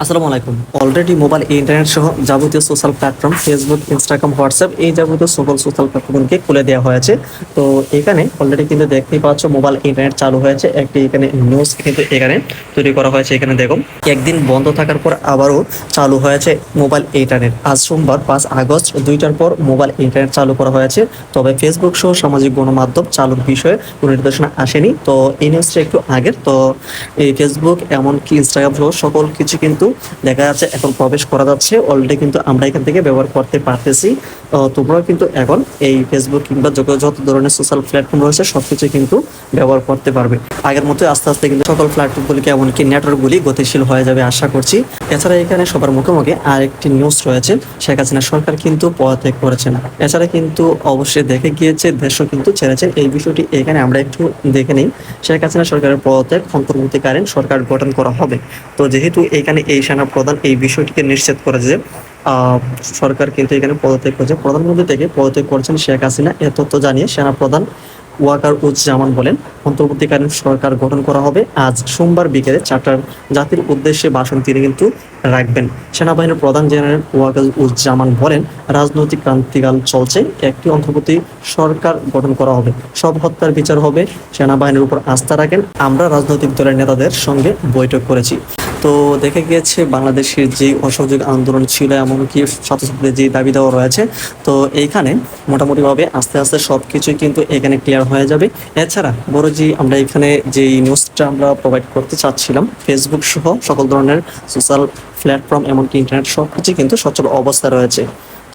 আসসালামু আলাইকুম। Already mobile internet সহ যাবতীয় social platform Facebook, Instagram, WhatsApp এই যাবতীয় সকল সোশ্যাল প্ল্যাটফর্মকে খুলে দেওয়া হয়েছে। তো এখানে অলরেডি কিন্তু দেখতেই পাচ্ছ মোবাইল ইন্টারনেট চালু হয়েছে। একটি এখানে নিউজ কিন্তু এখানে তৈরি করা হয়েছে। এখানে দেখুন একদিন বন্ধ থাকার পর আবারও চালু হয়েছে মোবাইল ইন্টারনেট। আজ সোমবার 5 আগস্ট 2টার পর মোবাইল ইন্টারনেট চালু করা হয়েছে। তবে ফেসবুক সহ সামাজিক গণমাধ্যম চালুর বিষয়ে কোনো নির্দেশনা আসেনি। তো এই নিউজটা একটু আগের। তো এই ফেসবুক এমনকি ইনস্টাগ্রাম সহ সকল কিছু কিন্তু দেখা যাচ্ছে এখন প্রবেশ করা যাচ্ছে। অলরেডি কিন্তু আমরা এখান থেকে ব্যবহার করতে পারতেছি। তোমরাও কিন্তু এখন এই ফেসবুক কিংবা যত ধরনের সোশ্যাল প্ল্যাটফর্ম রয়েছে সবকিছু কিন্তু ব্যবহার করতে পারবে। আগের মতো আস্তে আস্তে কিন্তু সকল প্ল্যাটফর্মগুলিকে এমনকি নেটওয়ার্কগুলি গতিশীল হয়ে যাবে আশা করছি। এছাড়া এখানে সবার মুখে মুখে আরেকটি নিউজ রয়েছে, শেখ হাসিনা সরকার কিন্তু পদত্যাগ করেছেন। এছাড়া কিন্তু অবশ্যই দেখে গিয়েছে দেশও কিন্তু ছেড়েছে। এই বিষয়টি এখানে আমরা একটু দেখে নিই। শেখ হাসিনা সরকারের পদত্যাগ, অন্তর্বর্তীকালীন সরকার গঠন করা হবে। তো যেহেতু এখানে এই সেনা প্রধান এই বিষয়টিকে নিশ্চিত করে যে সরকার কিন্তু এখানে পদত্যাগ করেছে, প্রধানমন্ত্রী থেকে পদত্যাগ করেছেন শেখ হাসিনা। এ তথ্য জানিয়ে সেনা প্রধান ওয়াকার উজ্জামান বলেন, অন্তর্বর্তীকালীন সরকার গঠন করা হবে। আজ সোমবার বিকেলে 4টার জাতির উদ্দেশ্যে ভাষণ তিনি কিন্তু রাখবেন। সেনাবাহিনীর প্রধান জেনারেল ওয়াকার উজ্জামান বলেন, রাজনৈতিক ক্রান্তিকাল চলছে, একটি অন্তর্বর্তী সরকার গঠন করা হবে, সব হত্যার বিচার হবে, সেনাবাহিনীর উপর আস্থা রাখেন। আমরা রাজনৈতিক দলের নেতাদের সঙ্গে বৈঠক করেছি। তো দেখে গিয়েছে বাংলাদেশের যে অসহযোগ আন্দোলন ছিল এমনকি ছাত্রছাত্রীদের যে দাবি দেওয়া রয়েছে, তো এইখানে মোটামুটিভাবে আস্তে আস্তে সব কিছুই কিন্তু এখানে ক্লিয়ার হয়ে যাবে। এছাড়া বড় যে আমরা এখানে যে নিউজটা আমরা প্রোভাইড করতে চাচ্ছিলাম, ফেসবুক সহ সকল ধরনের সোশ্যাল প্ল্যাটফর্ম এমনকি ইন্টারনেট সব কিছু কিন্তু সচল অবস্থা রয়েছে।